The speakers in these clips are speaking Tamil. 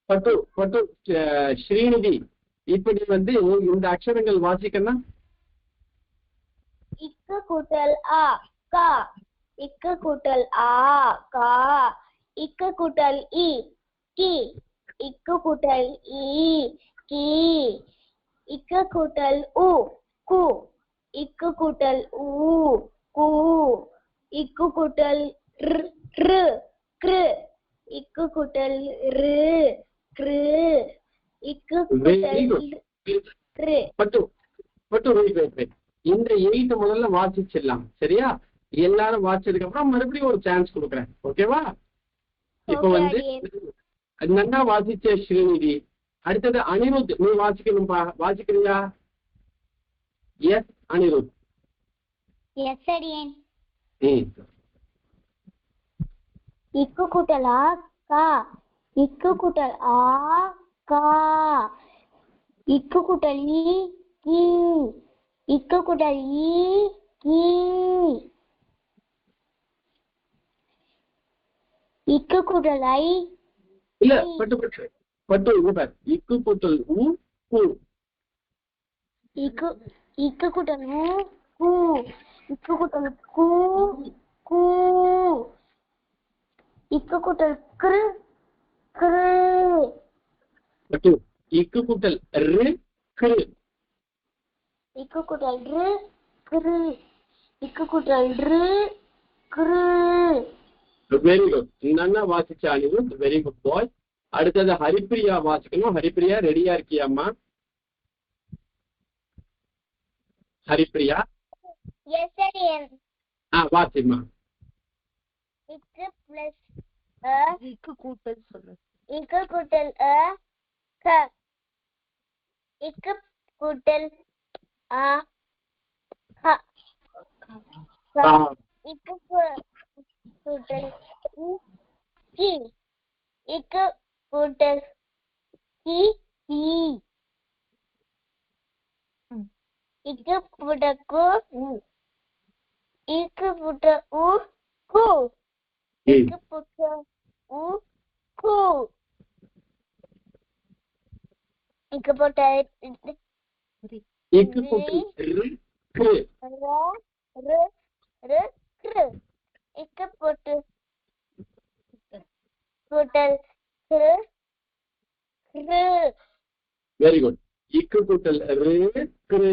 பட்டு பட்டு ஸ்ரீநிதி இப்படி இந்த அக்ஷரங்கள் வாசிக்கணும். இக்கு கூட்டல் ஆ கா, இக்கு கூட்டல் ஆ கா, இக்கு கூட்டல் இ கி, இக்கு கூட்டல் இ கி, இக்கு கூட்டல் உ கு, இக்கு கூட்டல் உ கு, இக்கு கூட்டல் ர் ரு கிரு, இக்கு கூட்டல் ரு கிரு, இக்கு கூட்டல் ரு. பட்டு பட்டு இந்த 8 முதல்ல வாசிச்சிடலாம். சரியா? எல்லாரும் வாசிச்சதுக்கு அப்புறம் மறுபடியும் ஒரு சான்ஸ் கொடுக்குறேன். ஓகேவா? இப்ப நல்லா வாசிச்ச ஸ்ரீநிதி. அடுத்தது அனிருத், நீ வாசிக்கணும்பா. வாசிக்கிறியா? எஸ் அனிருத். எஸ் அடியேன். இக்கு கூட்டல் ஆ கா, இக்கு கூட்டல் ஆ கா, இக்கு கூட்டல் இ கி, இக்கு கூட்டல் இ கி, இக்கு கூட்டல் ஐ இல்ல பட்டு பட்டு பட்டு பார். இக்கு கூட்டல் உ கு, இக்கு கூட்டல் உ கு, இக்கு கூட்டல் கு கு, இக்கு கூட்டல் கிரு கிரு, பட்டு இக்கு கூட்டல் ரு கிரு, இக்கு கூட்டல் ரு கிரு, இக்கு கூட்டல் ரு கிரு. Very good. நல்லா வாசிச்ச அனிருத். Very good boy. அடுத்தது ஹரிப்பிரியா வாசிக்கணும். ஹரிப்பிரியா ரெடியா இருக்கியாம்மா? ஹரிப்பிரியா எஸ் அடியேன். வாசிமா. இக்கு பிளஸ் அ, இக்கு கூட்டல் சொல்லு. இக்கு கூட்டல் அ க, இக்கு கூட்டல் ஆ க, இக்கு கூட்டல் இ கி, இக்கு கூட்டல் கி கி, இக்கு கூட்டல் கு, இக்கு கூட்டல் உ கு, இக்கு கூட்டல் உ கு, இக்கு கூட்டல் இக்கு கூட்டல் ரு கிரு, ரு ரு கிரு, இக்கு கூட்டல் கிரு கிரு. Very good. இக்கு கூட்டல் ரு கிரு.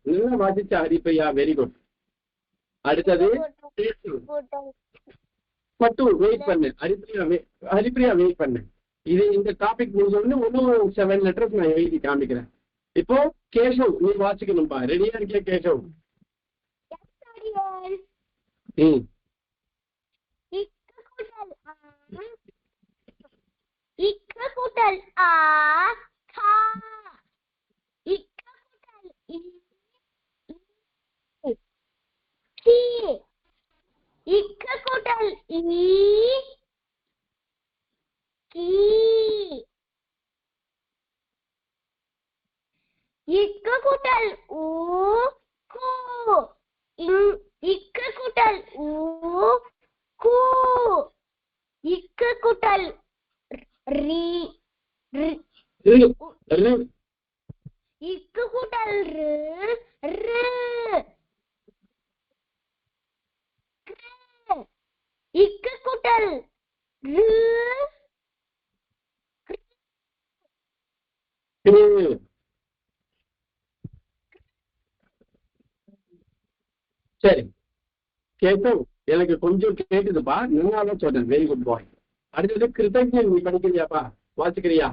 நல்லா வாசிச்ச ஹரிப்பிரியா. Very good. அடுத்தது பட்டு வெயிட் பண்ணு. ஹரிப்பிரியா வெயிட் பண்ணு. இந்த டாபிக் முடிஞ்ச உடனே இன்னும் 7 லெட்டர்ஸ் நான் எழுதி காமிக்கிறேன். இப்போ கேஷவ், நீ வாசிக்கணும்பா. ரெடியா இருக்கியா கேஷவ்? இக்கு கூட்டல் ஆ கா, இக்கு கூட்டல் இ கி, இக்கு கூட்டல் இ கி, இக்கு கூட்டல் உ கு, இக்கு கூட்டல் உ கு, இக்கு கூட்டல் ரி இக்கு கூட்டல் ரு ரு, இக்கு கூட்டல் ரு. சரி கேஷவ், எனக்கு கொஞ்சம் கேக்குதுப்பா. நல்லா சொல்றேன். Very good boy. அடுத்தது கிருத்தஜன், நீ படிக்கிறியாப்பா? வாசிக்கிறியா?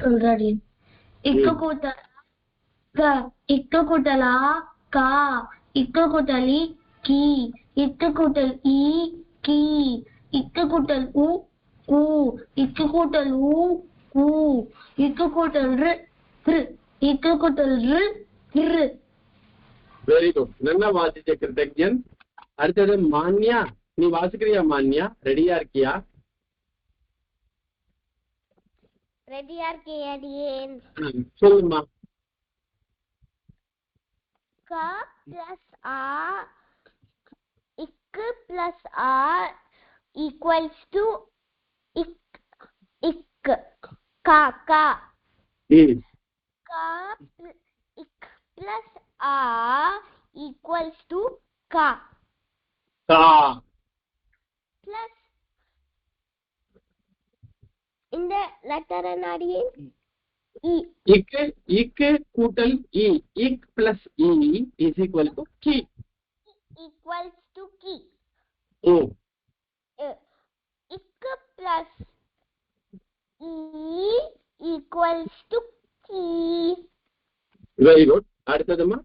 சொல்றாடி. இக்கு கூட்டல் க, இக்கு கூட்டல் ஆ கா, இக்கு கூட்டல் இ கி, இக்கு கூட்டல் இ கி, இக்கு கூட்டல் உ கு, இக்கு கூட்டல் உ கு, இக்கு கூட்டல் ரு கிரு, இக்கு கூட்டல் ரு கிரு. Very good. நல்லா வாசிச்ச கிருத்தஜன். அடுத்தது மான்யா, நீ வாசிக்கிறியா? மான்யா ரெடியா இருக்கியா? ரெடியா இருக்கேன். சொல்லுமா. க பிளஸ் ஆ, இக்கு பிளஸ் ஆ ஈக்குவல்ஸ் டு இக், இக். का का ம் का ik plus a equals to का கா plus in the letter anadi e இக்கு கூட்டல் இ இக் plus E is equal to Ki equals to ki ம் ik plus e equals to ki very good அடுத்ததுமா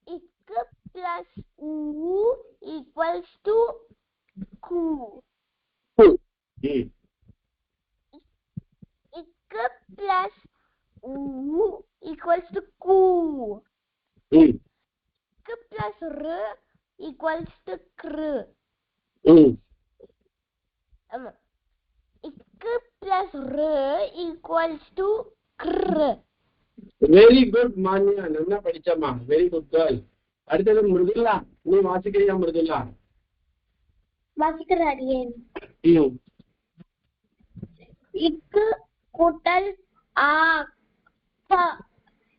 ik plus u equals to ku கு ம் ik plus u equals to ku ம் ik plus r equals to kr ம் ik plus r equals to kr very good Manya நல்லா படிச்சம்மா வெரி குட் கேர்ள் அடுத்தது மிருதுலா நீ வாசிக்கிறியா மிருதுலா வாசிக்கிறேன் ம் ik கூட்டல் a ka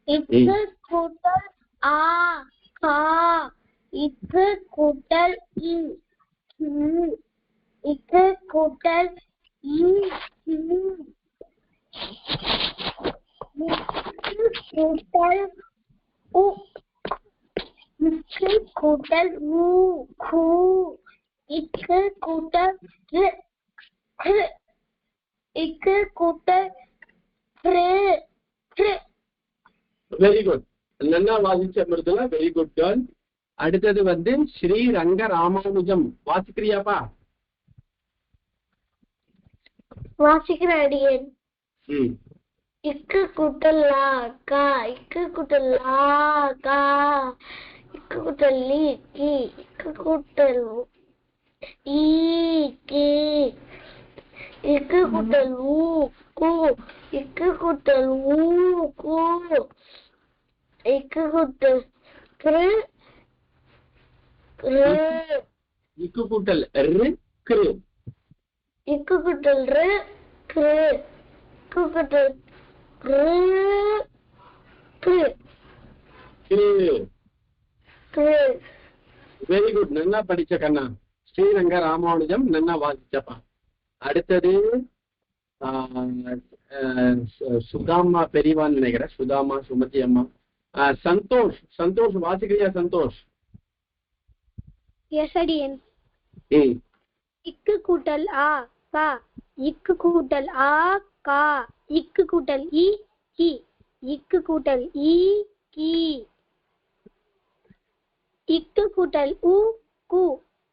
ik கூட்டல் a ka ik கூட்டல் i ik கூட்டல் i கூட்டல் u ik கூட்டல் u ku ik கூட்டல் r ik கூட்டல் r வெரி குட் நல்லா வாசிச்ச மிருதுலா வெரி குட் கேர்ள் அடுத்தது வந்து ஸ்ரீ ரங்க ராமானுஜம் வாசிக்கிறியாப்பா வாசிக்கிறேன் ம் ik கூட்டல் la ka ik கூட்டல் la ka ik கூட்டல் li ki ik கூட்டல் i ki ik கூட்டல் u ku ik கூட்டல் u ku ik கூட்டல் kr இக்கு கூட்டல் ரு கிரு ik கூட்டல் r kr ik கூட்டல் r kr kr very good நல்லா படிச்ச கண்ணா ஸ்ரீரங்க ராமானுஜம் நல்லா வாசிச்சப்பா அடுத்தது சுதாமா பெரியவான்னு நினைக்கிறேன் சுதாமா சுமதி அம்மா சந்தோஷ் சந்தோஷ் வாசிக்கிறியா சந்தோஷ் yes adian ம் ik கூட்டல் a ka ik கூட்டல் a ka ik கூட்டல் i ki ik கூட்டல் i ki ik கூட்டல் u ku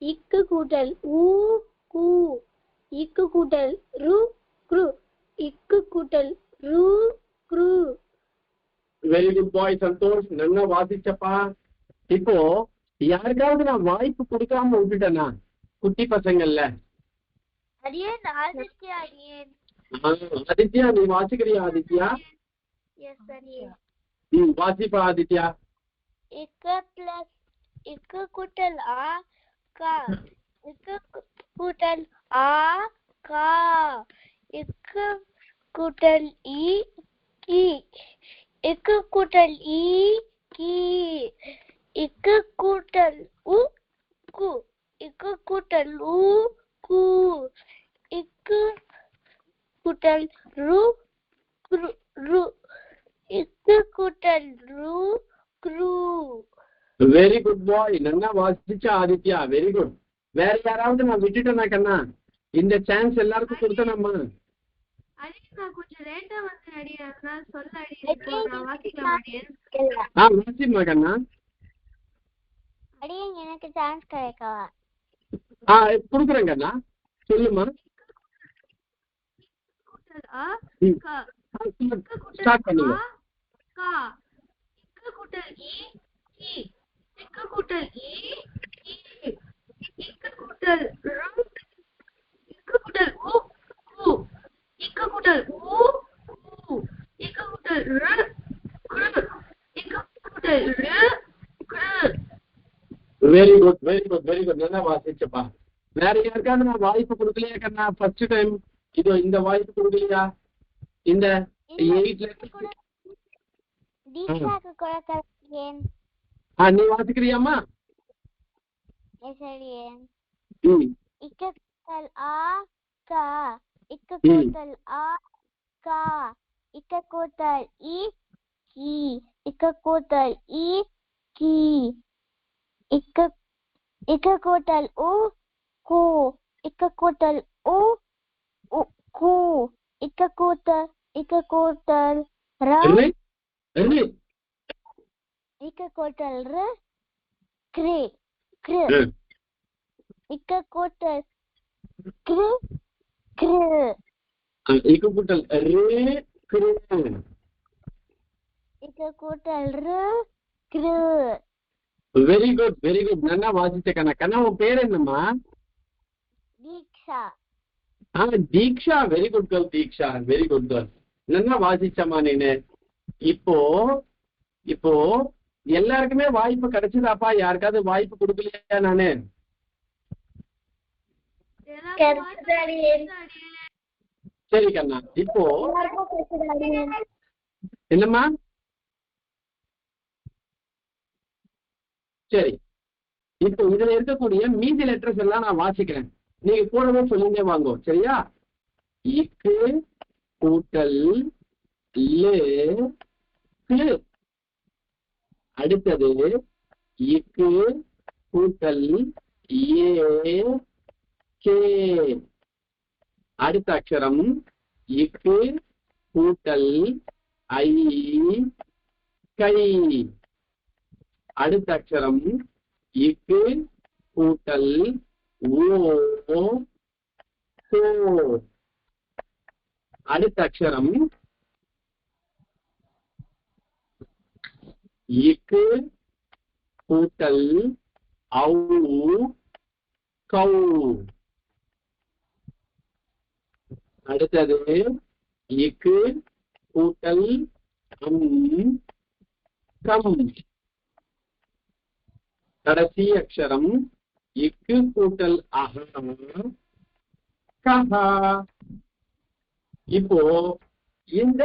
ik கூட்டல் u ku ik கூட்டல் ru kru ik கூட்டல் ru kru very good boy Santhosh நல்லா வாசிச்சப்பா இப்போ யாருக்காவது நான் வாய்ப்பு கொடுக்காம விட்டுட்டேனா குட்டி பசங்கள்ல adian aditya adian ஆதித்யா நீ வாசிக்கிறியா ஆதித்யா yes adian ம் வாசிப்பா ஆதித்யா ik plus ik கூட்டல் a ka ik கூட்டல் a ka ik கூட்டல் i ki ik கூட்டல் i ki ik கூட்டல் u ku ik கூட்டல் u ku ik கூட்டல் ru ru ik கூட்டல் ru kru வெரி குட் பாய் நல்லா வாசிச்சா ஆதித்யா வெரி குட் வேற யாராவது நான் விட்டுட்டேனா கண்ணா இந்த சான்ஸ் எல்லாருக்கும் கொடுத்தனம்மா நான் கொஞ்சம் லேட்டா வந்து அடியா சொல்ல அடியா நான் வாசிக்கலாம் அடியா வாசிம்மா கண்ணா அடியே எனக்கு சான்ஸ் கிடைக்கவா கொடுக்குறேன் கண்ணா சொல்லுமா கூட்டல் a ka ஸ்டார்ட் பண்ணுங்க ka ik கூட்டல் i ki ik கூட்டல் i ki ik கூட்டல் ru ik கூட்டல் u ku ik கூட்டல் u ku ik கூட்டல் r kr ik கூட்டல் r kr very good very good very good நல்லா வாசிச்சப்பா வேற யாருக்காவது நான் வாய்ப்பு கொடுக்கலையா கண்ணா ஃபர்ஸ்ட் டைம் இதோ இந்த வாய்ப்பு கொடுக்கலையா? இந்த 8 letters. தீக்ஷாக்கு கூட கரெக்ட். நீ வாசிக்கிறியாமா? சரி. ம் இக்க கூட்டல் ஆ கா, இக்க கூட்டல் ஆ கா, இக்க கூட்டல் இ கி, இக்க கூட்டல் இ கி, இக்க கூட்டல் உ கு, இக்க கூட்டல் உ கு, இக்க கூட்டல் ர, இக்க கூட்டல் ர கிரி கிரி, இக்க கூட்டல் கிரு கிரு, இக்கு கூட்டல் ரே கிரு, இக்க கூட்டல் ரு கிரு. Very good very good. நல்லா வாசிச்ச கண்ணா. கண்ணா உன் பேர் என்னம்மா? Diksha. Diksha. Very good girl Diksha. Very good girl. நல்லா வாசிச்சம்மா நீனு. இப்போ இப்போ எல்லாருக்குமே வாய்ப்பு கிடைச்சதாப்பா? யாருக்காவது வாய்ப்பு கொடுக்கலையா நானு? சரி கண்ணா. இப்போ என்னம்மா? சரி, இப்போ இதுல இருக்கக்கூடிய மீதி லெட்டர்ஸ் எல்லாம் நான் வாசிக்கிறேன். நீங்க கூடவே சொல்லிங்க வாங்க. சரியா? இக்கு கூட்டல் லே கு. அடுத்தது இக்கு கூட்டல் ஏ கே. அடுத்த அக்ஷரம் இக்கு கூட்டல் ஐ கை. அடுத்த அக்ஷரம் இக்கு கூட்டல் ஓ கோ. அடுத்த அக்ஷரம் இக்கு கூட்டல் ஔ கௌ. அடுத்தது இக்கு கூட்டல் கம். கடைசி அக்ஷரம் இக்கு கூட்டல் அஹ கஹ. இப்போ இந்த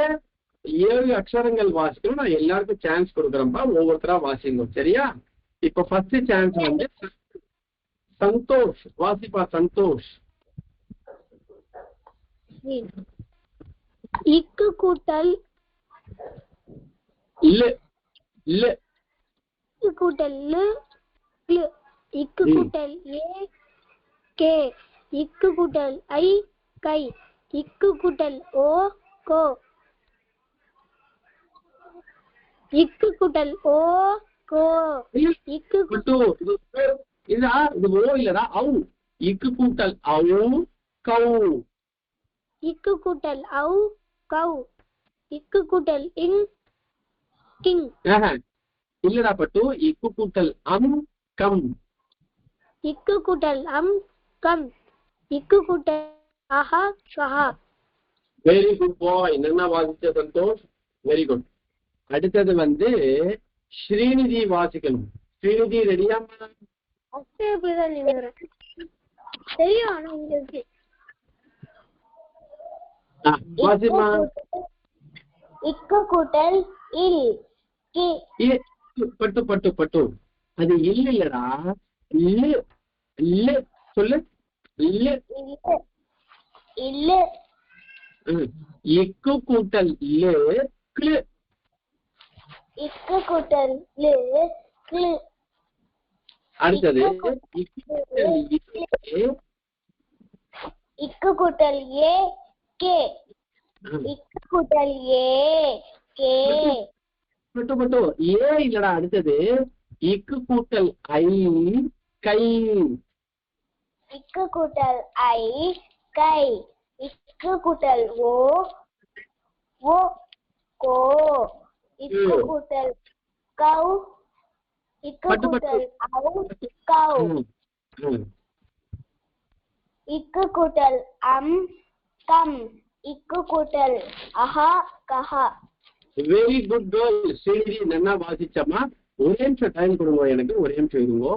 7 அக்ஷரங்கள் வாசிக்கணும். நான் எல்லாருக்கும் சான்ஸ் கொடுக்குறேன்ப்பா. ஒவ்வொருத்தரா வாசிங்க. சரியா? இப்போ ஃபர்ஸ்ட் சான்ஸ் வந்து சந்தோஷ். வாசிப்பா சந்தோஷ். இக்கு கூட்டல் இல்ல இல்ல இக்கு கூட்டல் லு க்ளு, இக்கு கூட்டல் ஏ கே, இக்கு கூட்டல் ஐ கை, இக்கு கூட்டல் ஓ கோ, இக்கு கூட்டல் ஓ கோ, இக்கு இது ஓ இல்லடா ஔ. இக்கு கூட்டல் ஔ கௌ, இக்கு கூட்டல் ஔ கௌ, இக்கு கூட்டல் இங் கிங், இல்லடா பட்டு. இக்கு கூட்டல் கம், இக்கு கூட்டல் கம், இக்கு கூட்டல் அஹ கஹ. வெரி குட் பாய். என்ன வாசிச்ச சந்தோஷ்? Very good. அடுத்தது வந்து ஸ்ரீநிதி வாசிக்கணும். ஸ்ரீநிதி ரெடியா? தெரியும் ஆனா உங்களுக்கு வாசிமா. இக்கு கூட்டல் இல் கி. பட்டு பட்டு பட்டு. அது இல்லடா. இல்ல இல்ல சொல்லு. இல்ல இல்ல. இக்கு கூட்டல் லே க்ளு. இக்கு கூட்டல் லு க்ளு. அடுத்தது இக்கு கூட்டல் ஏ கே, இக்கு கூட்டல் ஏ கே. பட்டு பட்டு. ஏ இல்லடா. அடுத்தது இக்கு கூட்டல் ஐ கை, இக்கு கூட்டல் ஐ கை, இக்கு கூட்டல் ஓ ஓ கோ, இக்கு கூட்டல் கௌ, இக்கு கூட்டல் ஔ கௌ, இக்கு கூட்டல் கம், இக்கு கூட்டல் அஹ கஹ. Very good girl Srinidhi. நல்லா வாசிச்சம்மா. ஒரே நிமிஷம் டைம் கொடுங்க எனக்கு. ஒரே நிமிஷம் இருங்க.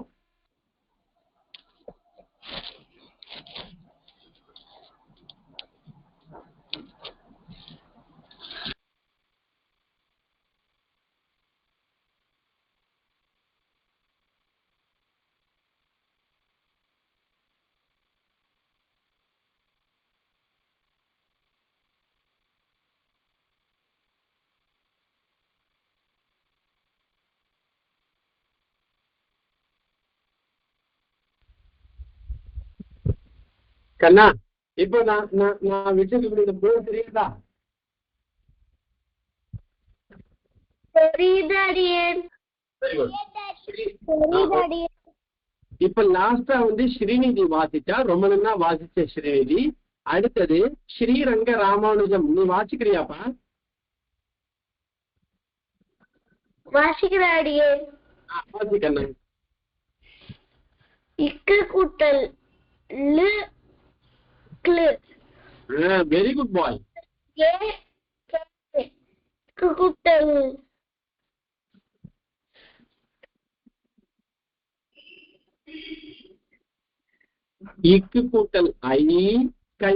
கண்ணா இப்போ நான் வச்சிருக்க போர்டு தெரியுதா? இப்ப லாஸ்டா வந்து ஸ்ரீநிதி வாசிச்சா, ரொம்ப நல்லா வாசிச்ச ஸ்ரீநிதி. அடுத்தது ஸ்ரீரங்க ராமானுஜம். நீ வாசிக்கிறியாப்பா? வாசிக்கிறாடியே. வாசிக்கண்ணா. இக்கு கூட்டல் லு க்ளு. வெரி குட் பாய். ஏ இக்கு கூட்டல் இக்கு கூட்டல் ஐ கை.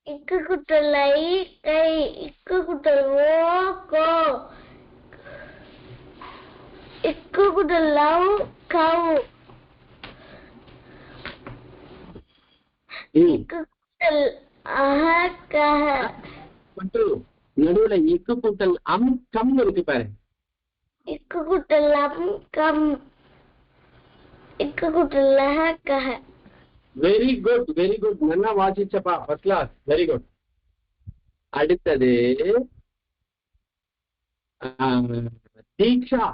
இக்கு கூட்டல் ஐ கை. இக்கு கூட்டல் ஓ கோ. இக்கு கூட்டல் லவ் கவு. இக்கு கூட்டல் அஹ கஹ. நடுவுல இக்கு கூட்டல் கம் இருக்கு பாரு. இக்கு கூட்டல் கம். இக்கு கூட்டல் லஹ கஹ. Very good very good. நல்லா வாசிச்சப்பா, ஃபர்ஸ்ட் கிளாஸ், வெரி குட். அடுத்தது தீக்ஷா.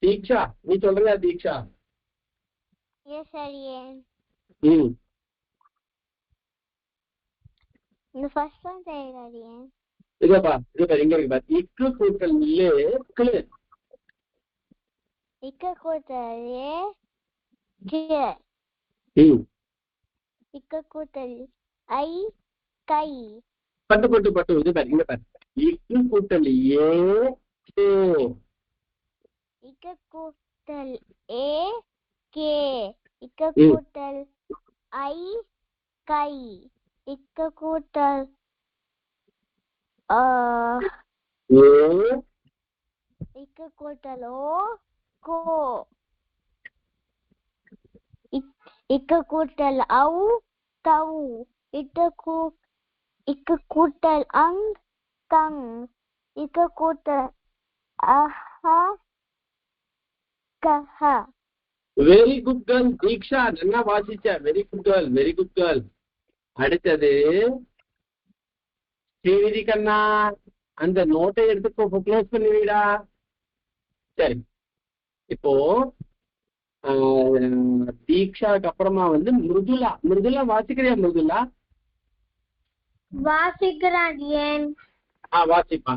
தீக்ஷா நீ சொல்றியா? தீக்ஷா எஸ் அடியேன். ம் இந்த ஃபர்ஸ்ட் ஒன் தெரியுது அடியேன். இதப்பா இங்க இருக்கு பாரு. இக்கு கூட்டல் லே க்ளு. இக்க கூட்டல் ஏ கே. ம் இக்க கூட்டல் ஐ கை. பட்டு இது பாரு, இங்க பாரு. இக்கு கூட்டல் ஏ கே. இக்க கூட்டல் ஏ கே. இக்க கூட்டல் ஐ கை. இக்க கூட்டல் ஏ. இக்க கூட்டல் ஓ கோ. இக்க கூட்டல் ஔ கௌ. இக்க கூட்டல் அங் கங். இக்க கூட்டல் அஹ கஹ. வெரி குட் கேர்ள் தீக்ஷா, நல்லா வாசிச்ச. Very good girl, very good girl. அடுத்தது ஸ்ரீநிதி கண்ணா, அந்த நோட்டை எடுத்து க்ளோஸ் பண்ணுவீடா. சரி, இப்போ தீக்ஷாக்கு அப்புறமா வந்து மிருதுலா. மிருதுலா வாசிக்கிறியா? மிருதுலா வாசிக்கிறாடியேன். வாசிப்பா.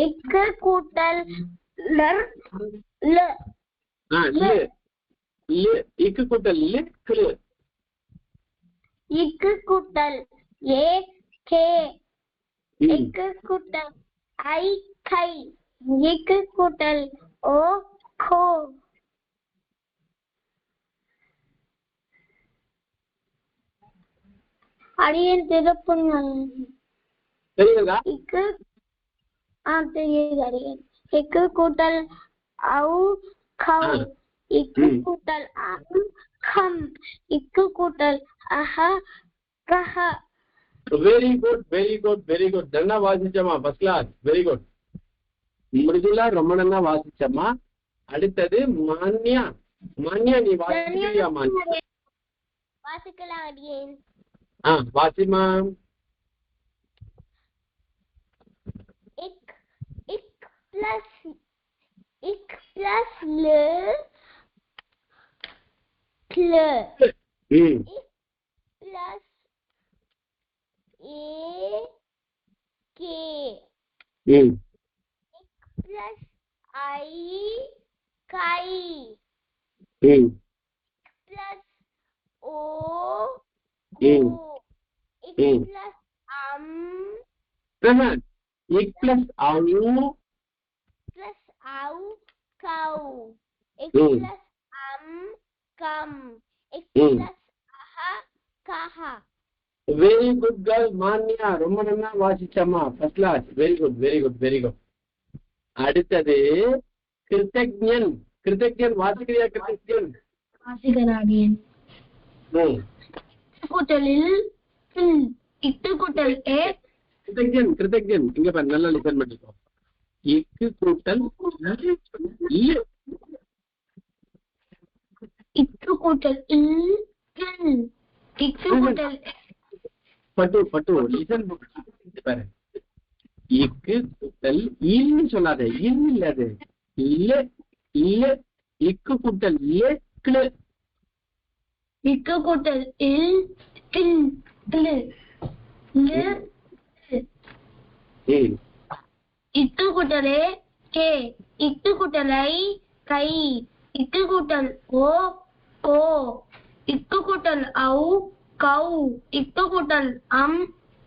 இக்கு கூட்டல் லர் ல. இக்கு கூட்டல் லு க்ளு. இக்கு கூட்டல் ஏ கே. இக்கு கூட்டல் ஐ கை. இக்கு கூட்டல் ஓ கோ. அடியேன் திருப்புங்க. தெரியுதா? இக்கு தெரியுது அடியேன். இக்கு கூட்டல் ஔ கௌ. இக்கு கூட்டல் அம் கம். இக்கு கூட்டல் அஹ கஹ. Very good very good very good. நல்லா வாசிச்சம்மா, first class, very good. Mridula ரொம்ப நல்லா வாசிச்சம்மா. அடுத்தது மான்யா. மான்யா நீ வாசிக்கிறியா? மான்யா வாசிக்கலாம் அடியேன். வாசிமா. இக் பிளஸ் ல க்ள. இக் பிளஸ் ஏ கே. இக் பிளஸ் ஐ கை. இக் பிளஸ் ஓ கோ. இக் பிளஸ் இக் பிளஸ் ஔ பிளஸ் ஔ கௌ. இக் பிளஸ் கம். இக் பிளஸ் அஹ கஹ. வெரி குட் கேர்ள் மான்யா, ரொம்ப நல்லா வாசிச்சம்மா, first class, very good very good very good. அடுத்தது கிருத்தஜ்ஞன். கிருத்தஜ்ஞன் வாசிக்கிறியா? கிருத்தஜ்ஞன் வாசிக்கிறாடியேன். கூட்டலில் இட்டு கூட்டல் ஏ. கிருத்தஜ்ஞன் இங்க பாரு, நல்லா லிசன் பண்ணிக்கோ. இக்கு கூட்டல் இட்டு கூட்டல் இல். இக்கு கூட்டல் பட்டு லிசன் பாரு. இக்கு கூட்டல் இல்லன்னு சொல்லாத, இல் இல்ல அது இல்ல இல்ல. இக்கு கூட்டல் இல்ல. இக்கு கூட்டல் இல் கில் கிளு இக்கு கூட்டலே கே. இக்கு கூட்டலை கை. இக்கு கூட்டல் ஓ கோ. இக்கு கூட்டல் ஔ கௌ. இக்கு கூட்டல்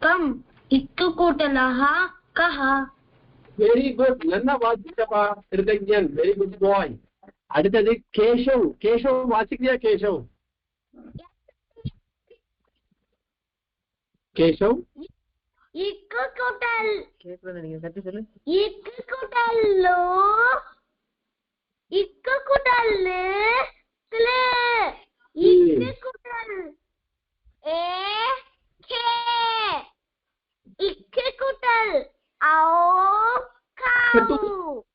கம். இக்கு கூட்டல் அஹா கஹா. வெரி குட், நல்லா வாசிச்சப்பா திருதஞ்சன், வெரி குட் பாய். அடுத்தது கேஷவ். கேஷவ் வாசிக்கிறியா? கேஷவ் கேஷவ் இக்கு கூட்டல் நீங்க கட்டி சொல்லு. இக்கு கூட்டல் லோ. இக்கு கூட்டல் லே. இக்கு கூட்டல் ஏ கே. இக்கு கூட்டல் ஔ கௌ.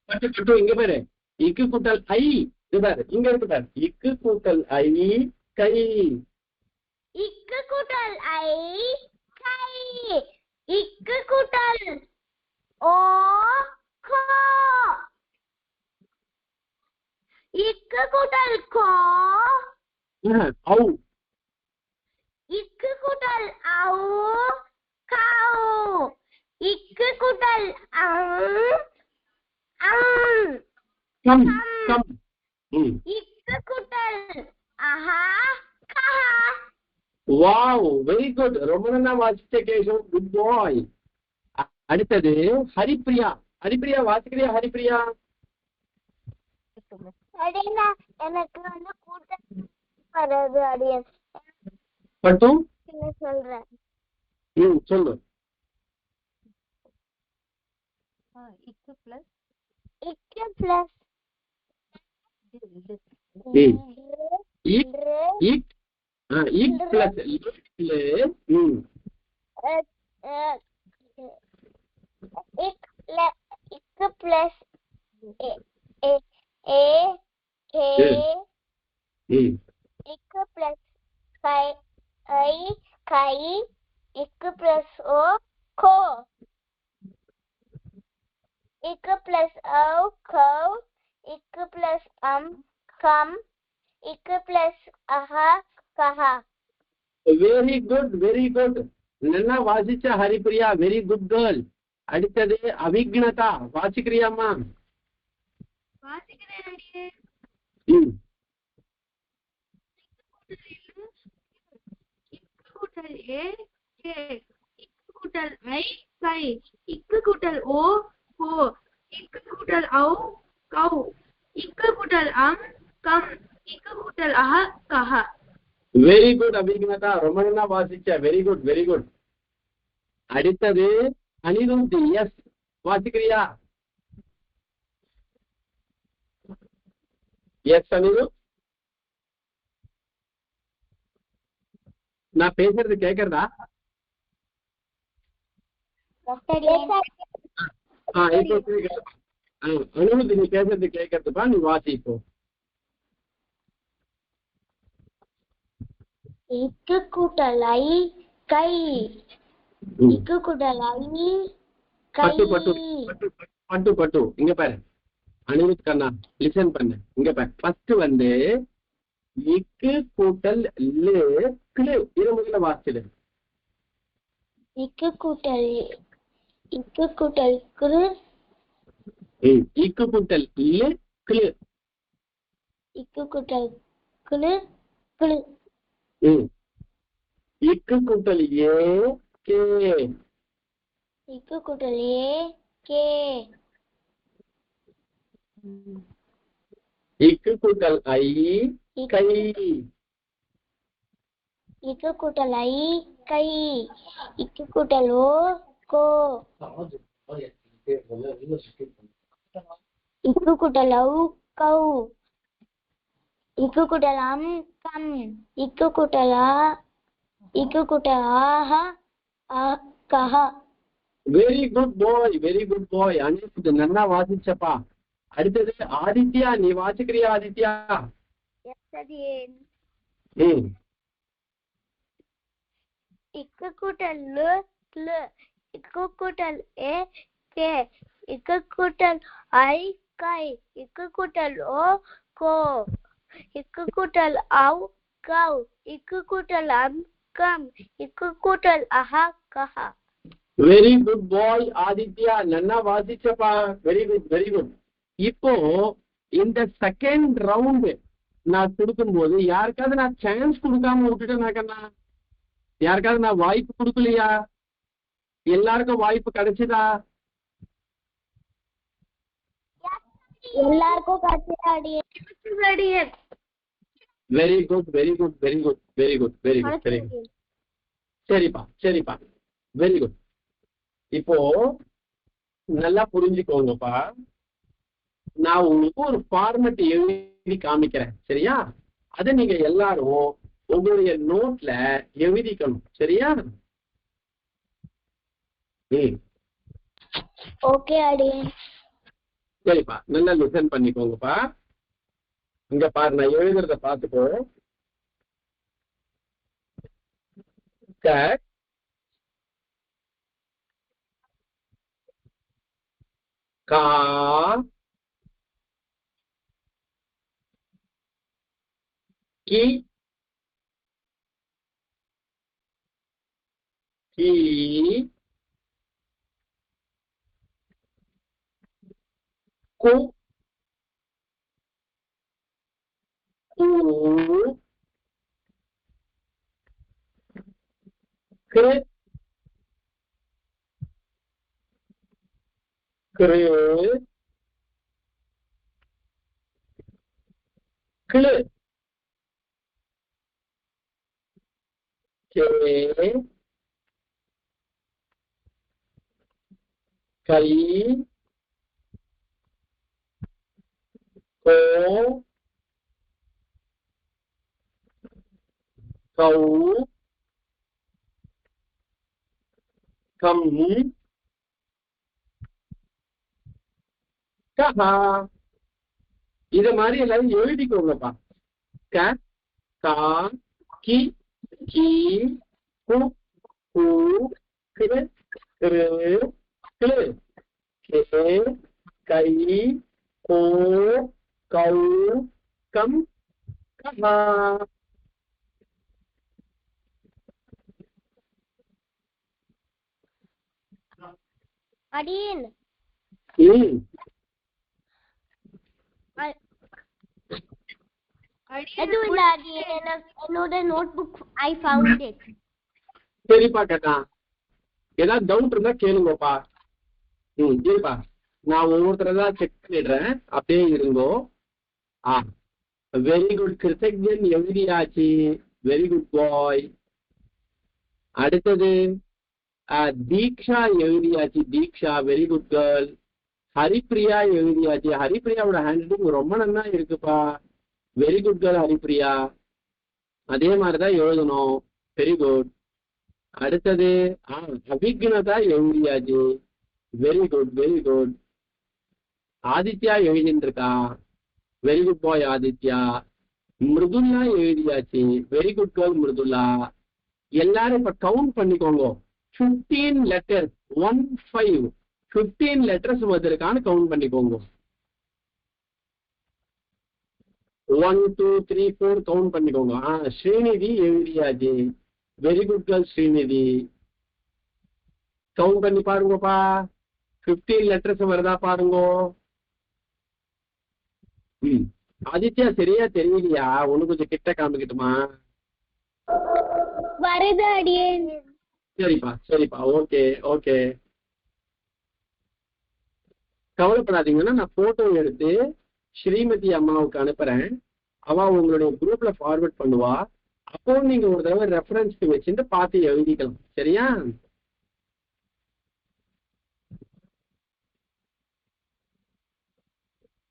பட்டு இங்க பாரு. இக்கு கூட்டல் ஐ இது பாரு, இங்க இருக்கு பாரு. இக்கு கூட்டல் ஐ கை. இக்கு கூட்டல் ஐ கை. இக்கு கூட்டல் ஓ கோ. இக்கு கூட்டல் கோ. ஔ. இக்கு கூட்டல் ஔ கௌ. இக்கு கூட்டல் கம் கம். இக்கு கூட்டல் அஹா கஹா. வாவ், வெரி குட், ரொம்ப நல்லா வாசிச்ச கேஷவ், குட் பாய். அடுத்தது ஹரிப்ரியா. ஹரிப்ரியா வாசிக்கிறியா? ஹரிப்ரியா அடியனா எனக்கு வந்து கூட்டம் வராது அடியன். பட்டு சொல்றேன். சொல்லு. இக்கு பிளஸ் இக்கு பிளஸ் இக் பிளஸ் இக்கு பிளஸ் ஏ கே. இக்கு பிளஸ் கை கை. இக்கு பிளஸ் ஓ கோ. இக்கு பிளஸ் ஔ கௌ. இக்கு பிளஸ் கம். இக்கு பிளஸ் அஹா கஹா. வெரி குட், வெரி குட், நல்லா வாசிச்ச ஹரிப்ரியா, வெரி குட் கேர்ள். அடுத்தது அவிக்னதா. வாசிக்கிறியாமா? வாசிக்கிறேன் அடியே. இக்கு கூட்டல் ஏ கே. இக்கு கூட்டல் ஐ கை. இக்கு கூட்டல் ஓ கோ. இக்கு கூட்டல் ஔ கௌ. இக்கு கூட்டல் கம். இக்கு கூட்டல் அஹா கஹா. வெரி குட் அபிக்னதா, ரொம்ப நல்லா வாசிச்ச, வெரி குட், வெரி குட். அடுத்தது அனிருத். எஸ், வாசிக்கிறியா? எஸ் அனிருத், நான் பேசுறது கேக்குறதா? அனிருத், நீ பேசுறது கேட்கறதுப்பா, நீ வாசி இப்போ. இக்கு கூட்டல் ஐ கை. இக்கு கூட்டல் ஐ கை. பட்டு இங்க பாரு அனிருத் கண்ணா, லிசன் பண்ணு, இங்க பாரு. ஃபர்ஸ்ட் வந்து இக்கு கூட்டல் லே கிளு. இது முதல்ல வாசிச்சிடு. இக்கு கூட்டல் கிரு. இக்கு கூட்டல் லே கிளு. இக்கு கூட்டல் கிளு கிளு. இக்கு கூட்டல் ஏ கே. இக்கு கூட்டல் ஏ கே. இக்கு கூட்டல் ஐ கை. இக்கு கூட்டல் ஐ கை. இக்கு கூட்டல் ஓ கோ. இக்கு கூட்டல் ஔ கௌ. இக்கு கூட்டல் கம். இக்கு கூட்டல் ஆஹா கஹா. வெரி குட் பாய், வெரி குட் பாய். அனிருத் நல்லா வாசிச்சப்பா. அடுத்தது ஆதித்யா, நீ வாசிக்கிறியா? ஆதித்யா இக்கு கூட்டல் லு க்ளு. இக்கு கூட்டல் ஏ கே. இக்கு கூட்டல் ஐ கை. இக்கு கூட்டல் ஓ கோ. இக்கு கூட்டல் அவ் கவ். இக்கு கூட்டல் அம் கம். இக்கு கூட்டல் அஹா கஹா. வெரி குட் பாய் ஆதித்யா, நல்லா வாசிச்சப்பா. Very good very good. இப்போ இந்த செகண்ட் ரவுண்டு நான் கொடுக்கும்போது யாருக்காவது நான் சான்ஸ் கொடுக்காம விட்டுட்டேனாக்கண்ணா, யாருக்காவது நான் வாய்ப்பு கொடுக்கலையா? எல்லாருக்கும் வாய்ப்பு கிடைச்சதா? எல்லாருக்கும் கத்துறாடியே. Very good very good very good very good very good very good. சரிப்பா சரிப்பா, வெரி குட். இப்போ நல்லா புரிஞ்சுக்கோங்கப்பா, நான் உங்களுக்கு ஒரு ஃபார்மட் எழுதி காமிக்கிறேன், சரியா? அதை நீங்க எல்லாரும் உங்களுடைய நோட்ல எழுதிக்கணும், சரியா? ஓகே அடியே. சரிப்பா, நல்லா லிசன் பண்ணிக்கோங்கப்பா. இங்க பாரு, நான் எழுதுறத பார்த்துக்கோ. க கா கி கி கு கு கிரு கிரு கிளு கே கை கோ கௌ கம் கஹா. இத மாதிரி எல்லாரும் எழுதிக்கோங்கப்பா. க கா கி கி கு கு கிரு கிரு கிளு கே கை கோ கௌ கம் கஹா. அடியேன் எதுவும் இல்ல அடியேன். என்னோட நோட்புக் ஐ ஃபவுண்ட் இட். சரிப்பா கேட்டா, ஏதாவது டவுட் இருந்தா கேளுங்கப்பா. சரிப்பா, நான் ஒவ்வொருத்தரதா செக் பண்ணிடுறேன், அப்படியே இருங்கோ. வெரி குட் கிருத்தஜன் எழுதியாச்சு, வெரி குட் பாய். அடுத்தது தீக்ஷா எழுதியாச்சு, தீக்ஷா வெரி குட் கேர்ள். ஹரிப்ரியா எழுதியாச்சு, ஹரிப்ரியாவோட ஹேண்ட் ரைட்டிங் ரொம்ப நல்லா இருக்குப்பா, வெரி குட் கேர்ள் ஹரிப்ரியா. அதே மாதிரிதான் எழுதணும், வெரி குட். அடுத்தது அபிக்னதா எழுதியாச்சு, very good very good. Aditya எழுதிட்டு இருக்கா, very good boy Aditya. Mridula எழுதியாச்சு, வெரி குட் கேர்ள் மிருதுல்லா. எல்லாரும் இப்ப கவுண்ட் பண்ணிக்கோங்க. 15 லெட்டர்ஸ் 15 லெட்டர்ஸ் வந்திருக்கான்னு கவுண்ட் பண்ணிக்கோங்க. 1 2 3 4 கவுண்ட் பண்ணிக்கோங்க. ஸ்ரீநிதி எழுதியாச்சு, very good girl Srinidhi. Count பண்ணி பாருங்கப்பா, 15 லெட்டர்ஸ் வருதா பாருங்க. ஆதித்யா சரியா தெரியலையா? ஒண்ணு கொஞ்சம் கிட்ட காமிக்கட்டுமா? வருது அடியேன். சரிப்பா சரிப்பா, ஓகே ஓகே. கவலைப்படாதீங்கன்னா நான் போட்டோ எடுத்து ஸ்ரீமதி அம்மாவுக்கு அனுப்புறேன், அவ உங்களுடைய குரூப்ல ஃபார்வர்ட் பண்ணுவா. அப்போ நீங்க ஒரு தடவை ரெஃபரன்ஸ்க்கு வச்சுட்டு பார்த்து எழுதிக்கலாம், சரியா?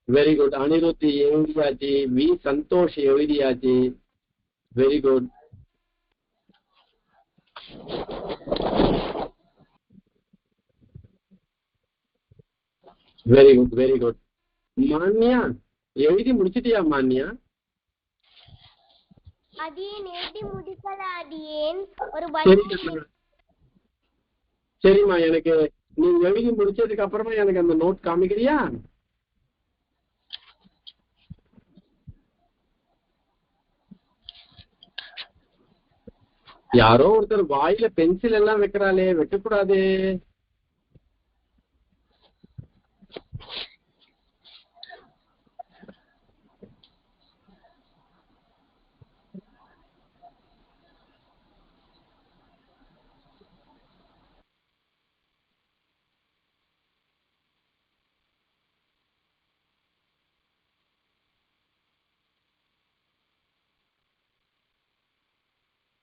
Very good. அனிருத் எழுதியாச்சு, வி சந்தோஷ் எழுதியாச்சு, very good. Very good very good. Manya எழுதி முடிச்சிட்டியா மான்யா? அடியேன் எழுதி முடிக்கல அடியேன் ஒரு சரி பட்டம் சரிம்மா, எனக்கு நீ எழுதி முடிச்சதுக்கு அப்புறமா எனக்கு அந்த நோட் காமிக்கிறியா? யாரோ ஒருத்தர் வாயில பென்சில் எல்லாம் வைக்கிறாளே, வைக்கக்கூடாது.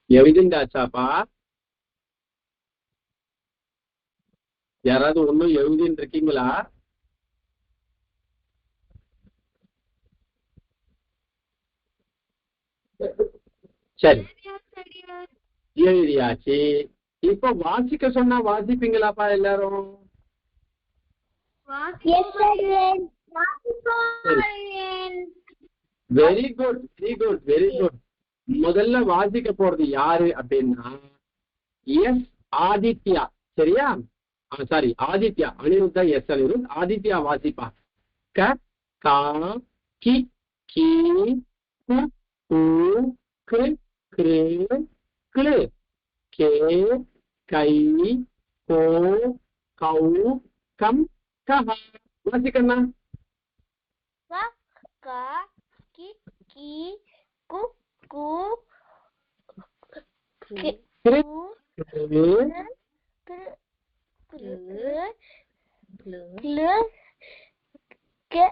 எழுதிண்டாச்சாப்பா? யாராவது ஒண்ணும் எழுதின்னு இருக்கீங்களா? சரி, எழுதியாச்சு. இப்ப வாசிக்க சொன்னா வாசிப்பீங்களாப்பா எல்லாரும்? Very good, very good, very good. முதல்ல வாசிக்க போறது யாரு அப்படின்னா எஸ் ஆதித்யா. சரியா? சாரி, ஆதித்யா. அனிருத்தா எஸ் அனிருத். ஆதித்யா வாசிப்பா. க கா கி கி கு கு கு கிரு கிளு கே கை கோ கௌ கம் கஹ. வாசிக்கண்ணா. க க கி கி கு கு கிரு கு கிரு கிரு கிரு கிளு கே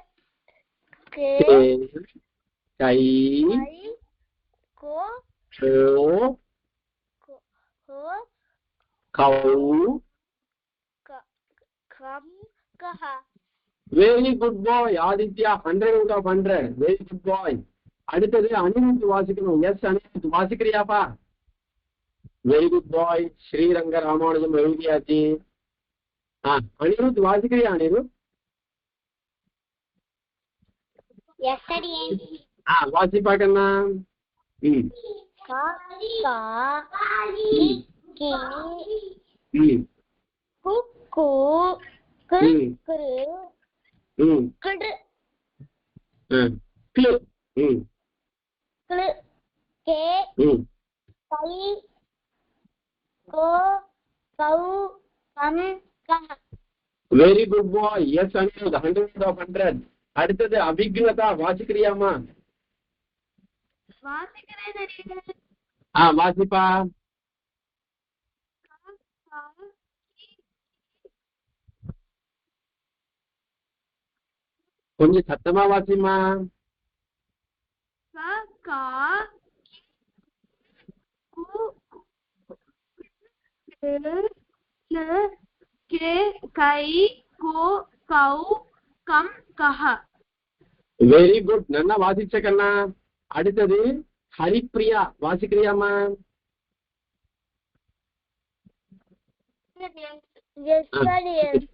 கே கை கை கோ கோ கோ கௌ. கம் கஹ. Very good boy Aditya. 100 out of 100. Very good boy. அடுத்தது அனிருத் வாசிக்கணும். எஸ் அனிருத் வாசிக்கிறியாப்பா? Very good boy. Sriranga Ramanujam எழுதியாச்சு. அனிருத் வாசிக்கிறியா? அனிருத் எஸ் அடியேன். வாசிப்பாக்கண்ணா. க க கி கு கு கு கிரு கிடு கிளு கிளு கே கை கோ கௌ கம் கஹ. Very good boy. Yes Anirudh 100 out of 100. அடுத்தது அபிக்னதா வாசிக்கிறியாமா? வாசிப்பா. கொஞ்சம் சத்தமா வாசிமா. கை கோ கௌ கம் கஹ. Very good. நல்லா வாசிச்ச கண்ணா. அடுத்தது ஹரிப்ரியா வாசிக்கிறியாமா? எஸ் அடியேன்.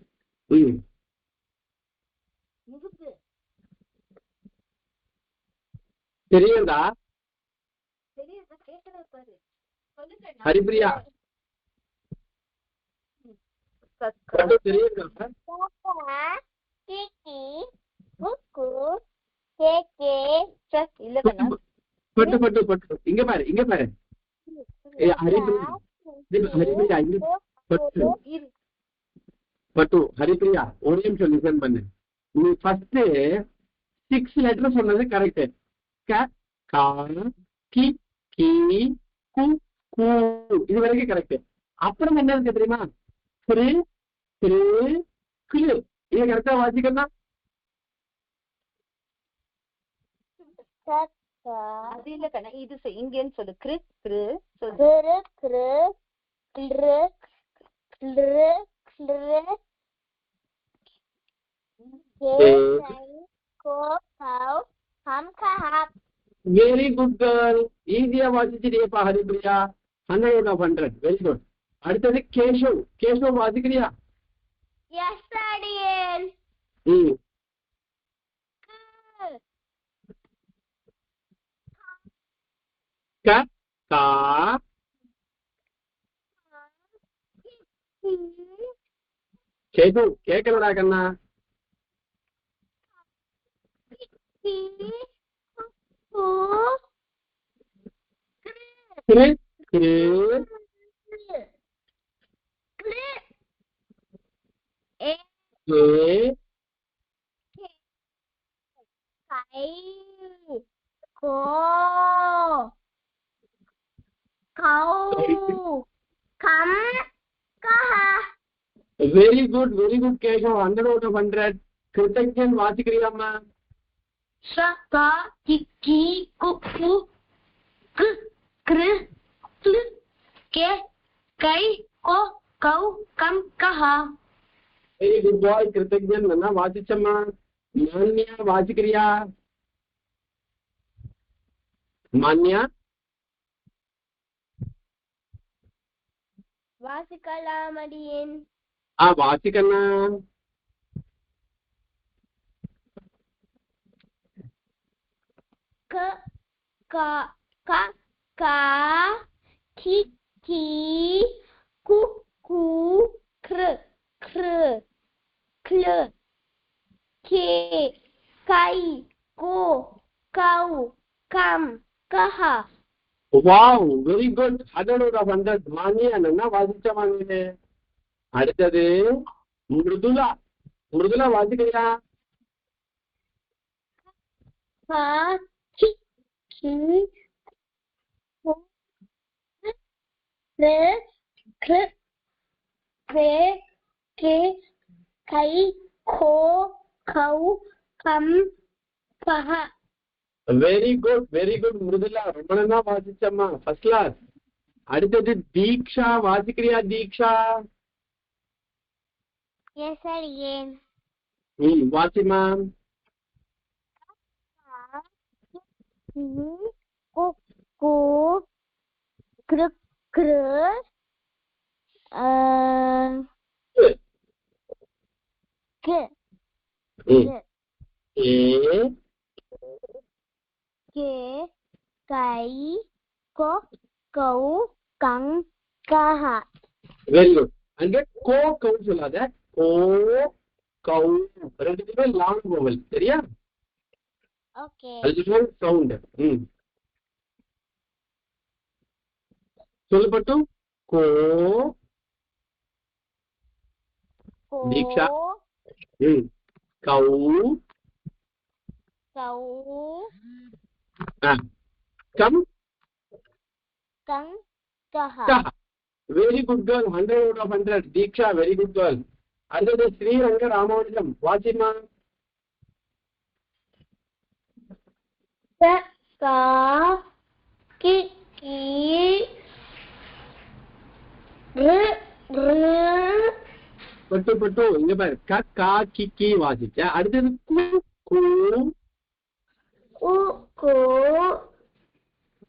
தெரியுதா ஹரிப்ரியா? தெரியுதா? கி கி கு கு கே கே இல்ல கண்ணா. பட்டு பட்டு பட்டு. இங்க பாரு, இங்க பாரு. ஹரிப்ரியா, ஹரிப்ரியா இங்க பட்டு பட்டு. ஹரிப்ரியா ஒரு நிமிஷம் லிசன் பண்ணு. நீ ஃபர்ஸ்ட் 6 லெட்டர் சொன்னது கரெக்ட். க கா கி கி கு கு இது வரைக்கும் கரெக்ட். அப்புறம் என்ன இருக்கு தெரியுமா? திரு திரு கிளு. இதை கரெக்டா வாசிக்கணும். அது இல்ல கண்ணா, இது இங்கன்னு சொல்லு. கிரு கிரு கிரு கிரு கிரு கிரு கிரு கே கை கோ கௌ கம் கஹ. Very good girl. ஈஸியா வாசிச்சிருப்பா Haripriya. 100 out of 100. Very good. அடுத்தது கேஷவ். கேஷவ் வாசிக்கிறியா? எஸ் அடியேன். க கா கேது கேட்கலடா கண்ணா. கிரு கிரு கே கோ கௌ கம் கஹா. Very good Keshav. 100 out of 100. Krithagnan வாசிக்கிறியாம்மா? ஷ கா கி கி கு கு கு கிரு க்ளு கே கை கோ கௌ கம் கஹா. Very good boy Krithagnan. நல்லா வாசிச்சம்மா. மான்யா வாசிக்கிறியா? மான்யா வாசிக்கலாம் அடியேன். வாசிக்கண்ணா. க கா க கா கி கி கு கு க்ரு க்ரு க்ளு கே கை கோ கௌ கம் கஹா. Wow very good. 100 out of 100. Manya நல்லா வாசிச்சம்மா நீ. அடுத்தது மிருதுலா. மிருதுலா வாசிக்கிறியா? கா கி கி கு க்ரு க்ரு கே கே கை கோ கௌ கம் கஹா. Very good Mridula. ரொம்ப நல்லா வாசிச்சம்மா. First class. அடுத்தது தீக்ஷா வாசிக்கிறியா? தீக்ஷா எஸ் அடியேன். வாசிமா. கு கு க்ரு க்ரு கே ஏ கே கை கோ கௌ கம் கஹா. Very good. அங்க கோ கௌ சொல்லாத. கோ கௌ ரெண்டுத்துக்குமே லாங் வவல். சரியா? ஓகே. அதுக்கு சவுண்ட். சொல்லப்பட்டு கோ தீக்ஷா கௌ கௌ கம் கம் கஹா. Very good girl. 100 out of 100. Diksha very good girl. அடுத்தது ஸ்ரீரங்க ராமானுஜம் வாசிமா. க கா கி கி ரு ரு பட்டு இங்க பாரு. க கா கி கி வாசிச்ச. அடுத்தது கு கு கு கு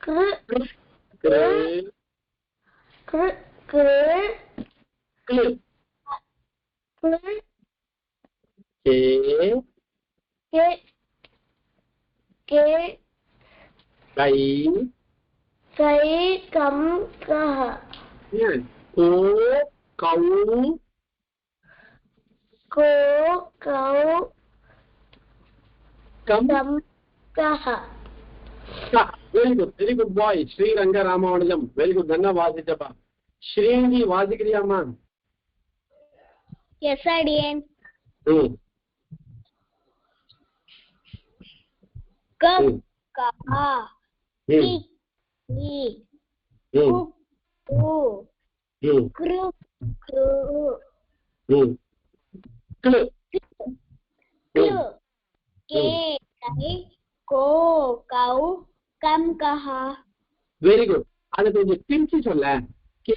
க்ரு க்ரு க்ரு க்ரு க்ளு க்ளு கே கே கே கை கை கம் கஹா. கோ கௌ கோ கௌ கம் கம் கஹா. Very good boy. Sriranga Ramanujam very good. நல்லா வாசிச்சப்பா. ஸ்ரீங்கி வாசிக்கிறியாமா? எஸ் அடியேன். க கா கி கி கு கு க்ரு க்ரு க்ளு க்ளு கே கை கோ கௌ கம் கஹா. Very good. அதை கொஞ்சம் பிரிச்சு சொல்ல. கே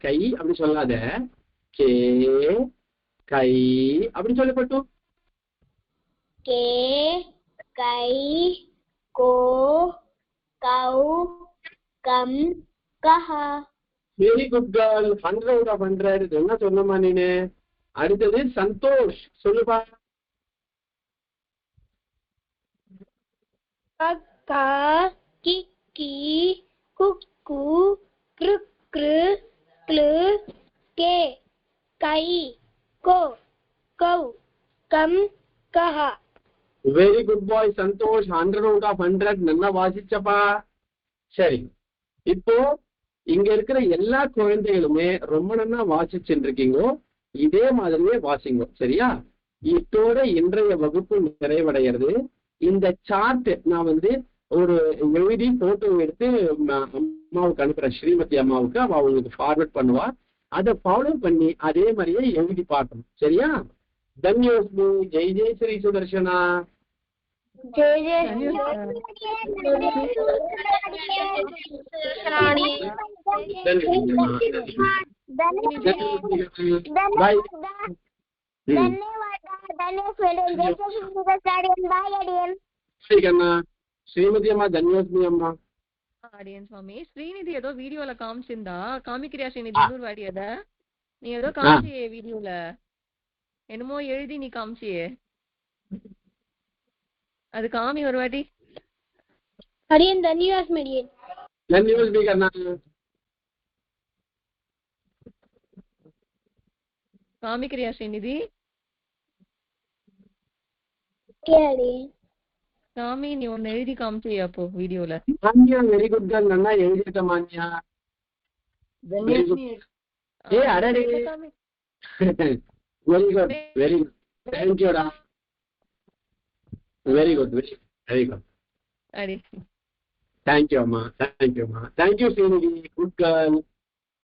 கை அப்படி சொல்லாத. கே கை அப்படி சொல்லப்பட்டு கே கை கோ கௌ கம் கஹா. Very good girl. 100 out of 100. என்ன சொன்னமா நீனு? அடுத்தது சந்தோஷ் சொல்லுப்பா. க கா கி கி குக்கு கிரு க்ளு கே கை கோ கௌ கம் கஹ. Very good boy Santhosh. 100 out of 100. நல்லா வாசிச்சப்பா. சரி, இப்போ இங்க இருக்கிற எல்லா குழந்தைகளுமே ரொம்ப நல்லா வாசிச்சுட்டு இருக்கீங்க. இதே மாதிரியே வாசிங்க, சரியா? இதோட இன்றைய வகுப்பு நிறைவடைகிறது. இந்த சார்ட் நான் ஒரு எழுதி போட்டோ எடுத்து அம்மாவுக்கு அனுப்புறேன், ஸ்ரீமதி அம்மாவுக்கு. அவ அவங்களுக்கு ஃபார்வர்ட் பண்ணுவா. அதை ஃபாலோ பண்ணி அதே மாதிரியே எழுதி பார்க்கணும், சரியா? தன்யோஸ்மி. ஜெய் ஜெய் ஸ்ரீ சுதர்ஷனா. ஜெய் ஜெய் ஸ்ரீமதி அம்மா. தன்யோஸ்மி அம்மா. அடியன் சுவாமி. ஸ்ரீநிதி ஏதோ வீடியோல காமிச்சிருந்தா, காமிக்கிறியா ஸ்ரீநிதி? இன்னொரு வாட்டி அத நீ ஏதோ காமிச்சியே வீடியோல, என்னமோ எழுதி நீ காமிச்சியே, அது காமி ஒரு வாட்டி. அடியன் தன்யாஸ் மெடியன். தன்யோஸ்மி கண்ணா. காமிக்கிறியா ஸ்ரீநிதி? சாமி நீ ஒன்னு எழுதி காமிச்சியா அப்போ வீடியோல? Manya very good girl. நல்லா எழுதிட்ட மான்யா. ஏ அடடே. Very good very good. Thank you டா. Very good very good. அடி தேங்க் யூ அம்மா. தேங்க் யூ அம்மா. Thank you Srinidhi. Good girl.